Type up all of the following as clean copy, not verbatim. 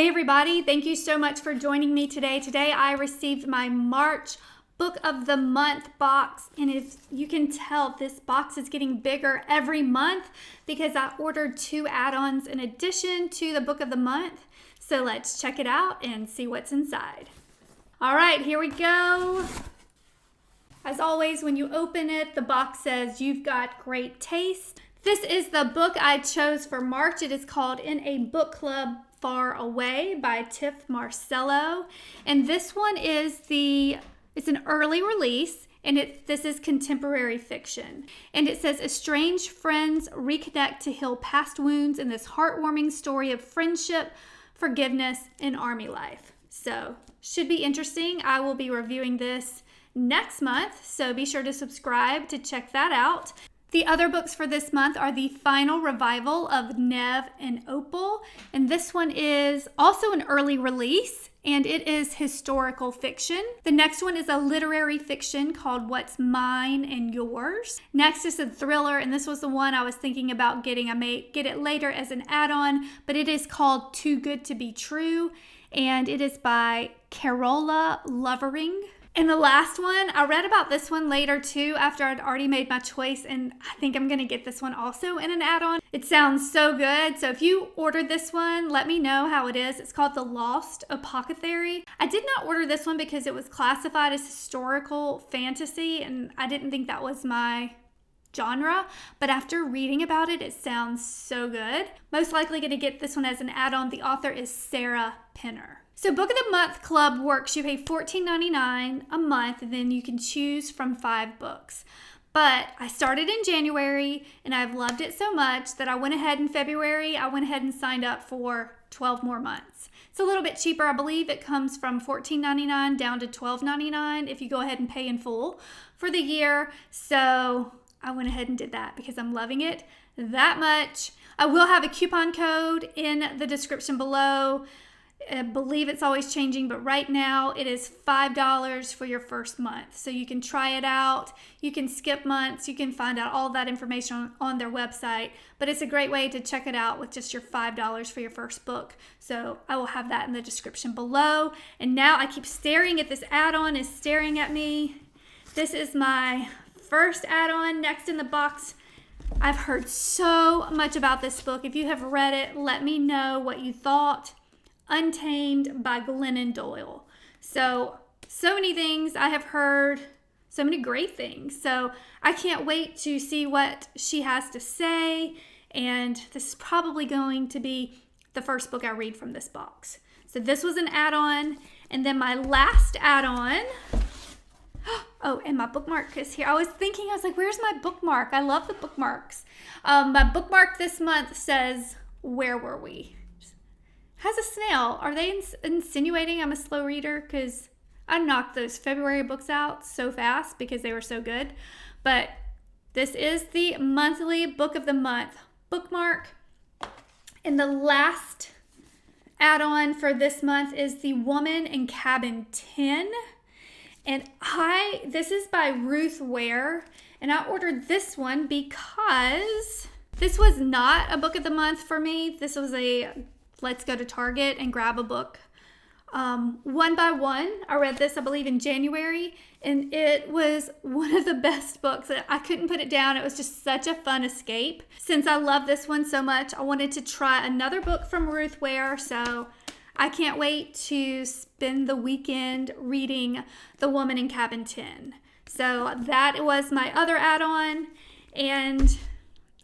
Hey everybody, thank you so much for joining me today. Today I received my March Book of the Month box, and as you can tell, this box is getting bigger every month because I ordered 2 add-ons in addition to the Book of the Month. So let's check it out and see what's inside. All right, here we go. As always, when you open it, the box says you've got great taste. This is the book I chose for March. It is called In a Book Club Far Away by Tiff Marcello. And this one is it's an early release, and this is contemporary fiction. And it says estranged friends reconnect to heal past wounds in this heartwarming story of friendship, forgiveness, and army life. So, should be interesting. I will be reviewing this next month, so be sure to subscribe to check that out. The other books for this month are the final revival of Nev and Opal, and this one is also an early release, and it is historical fiction. The next one is a literary fiction called What's Mine and Yours. Next is a thriller, and this was the one I was thinking about getting. I may get it later as an add-on, but it is called Too Good to Be True, and it is by Carola Lovering. And the last one, I read about this one later too after I'd already made my choice, and I think I'm going to get this one also in an add-on. It sounds so good, so if you ordered this one, let me know how it is. It's called The Lost Apothecary. I did not order this one because it was classified as historical fantasy, and I didn't think that was my genre, but after reading about it, it sounds so good. Most likely going to get this one as an add-on. The author is Sarah Penner. So Book of the Month Club works. You pay $14.99 a month, and then you can choose from 5 books. But I started in January, and I've loved it so much that I went ahead in February. I went ahead and signed up for 12 more months. It's a little bit cheaper. I believe it comes from $14.99 down to $12.99 if you go ahead and pay in full for the year. So I went ahead and did that because I'm loving it that much. I will have a coupon code in the description below. I believe it's always changing, but right now it is $5 for your first month. So you can try it out. You can skip months. You can find out all that information on their website. But it's a great way to check it out with just your $5 for your first book. So I will have that in the description below. And now I keep staring at this add-on. Is staring at me. This is my first add-on. Next in the box, I've heard so much about this book. If you have read it, let me know what you thought. Untamed by Glennon Doyle. So many things I have heard, so many great things. So I can't wait to see what she has to say. And this is probably going to be the first book I read from this box. So this was an add-on. And then my last add-on. Oh, and my bookmark is here. I was like, where's my bookmark? I love the bookmarks. My bookmark this month says, Where Were We? Has a snail. Are they insinuating I'm a slow reader? Because I knocked those February books out so fast because they were so good. But this is the monthly Book of the Month bookmark. And the last add-on for this month is The Woman in Cabin 10. And this is by Ruth Ware. And I ordered this one because this was not a Book of the Month for me. This was a let's go to Target and grab a book. One by One. I read this, I believe, in January, and it was one of the best books. I couldn't put it down. It was just such a fun escape. Since I love this one so much, I wanted to try another book from Ruth Ware, so I can't wait to spend the weekend reading The Woman in Cabin 10. So that was my other add-on, and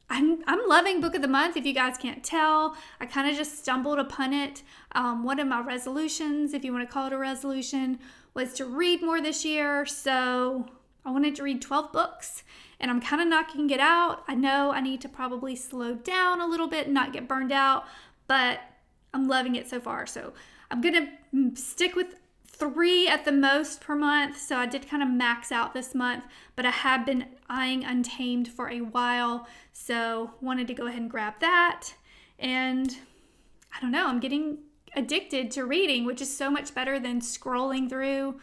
I'm loving Book of the Month, if you guys can't tell. I kind of just stumbled upon it. One of my resolutions, if you want to call it a resolution, was to read more this year. So I wanted to read 12 books, and I'm kind of knocking it out. I know I need to probably slow down a little bit and not get burned out, but I'm loving it so far. So I'm going to stick with 3 at the most per month, so I did kind of max out this month, but I have been eyeing Untamed for a while, so wanted to go ahead and grab that. And I don't know, I'm getting addicted to reading, which is so much better than scrolling through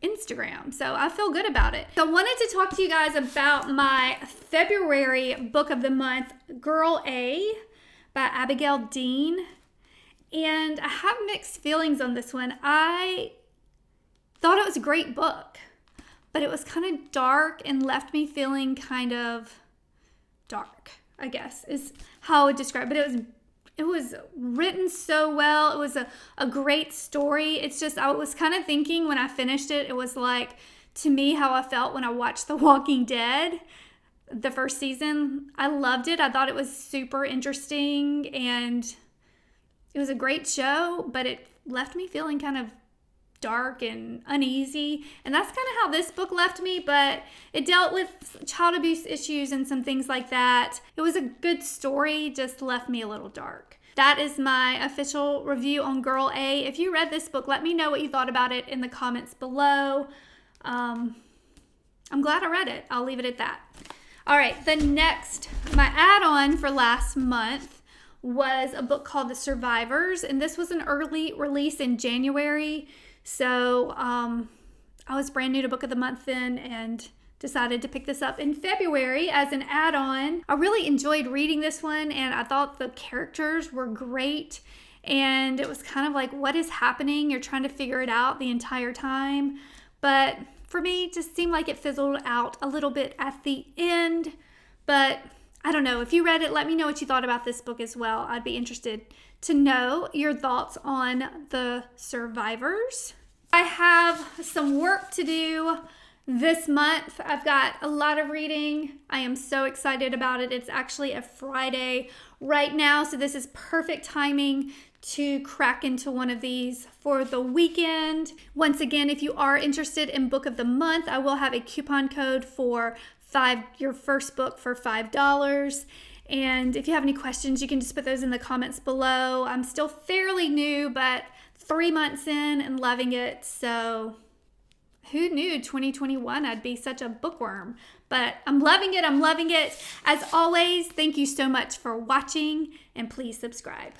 Instagram, so I feel good about it. So I wanted to talk to you guys about my February Book of the Month, Girl A by Abigail Dean. And I have mixed feelings on this one. I thought it was a great book, but it was kind of dark and left me feeling kind of dark, I guess, is how I would describe it. It was written so well. It was a great story. It's just, I was kind of thinking when I finished it, it was like, to me, how I felt when I watched The Walking Dead, the first season. I loved it. I thought it was super interesting, and it was a great show, but it left me feeling kind of dark and uneasy. And that's kind of how this book left me, but it dealt with child abuse issues and some things like that. It was a good story, just left me a little dark. That is my official review on Girl A. If you read this book, let me know what you thought about it in the comments below. I'm glad I read it. I'll leave it at that. All right, my add-on for last month was a book called The Survivors, and this was an early release in January. So I was brand new to Book of the Month then and decided to pick this up in February as an add-on. I really enjoyed reading this one, and I thought the characters were great, and it was kind of like, what is happening? You're trying to figure it out the entire time. But for me, it just seemed like it fizzled out a little bit at the end. But I don't know. If you read it, let me know what you thought about this book as well. I'd be interested to know your thoughts on The Survivors. I have some work to do this month. I've got a lot of reading. I am so excited about it. It's actually a Friday right now, so this is perfect timing to crack into one of these for the weekend. Once again, if you are interested in Book of the Month, I will have a coupon code for your first book for $5. And if you have any questions, you can just put those in the comments below. I'm still fairly new, but 3 months in and loving it. So who knew 2021 I'd be such a bookworm? But I'm loving it. I'm loving it. As always, thank you so much for watching, and please subscribe.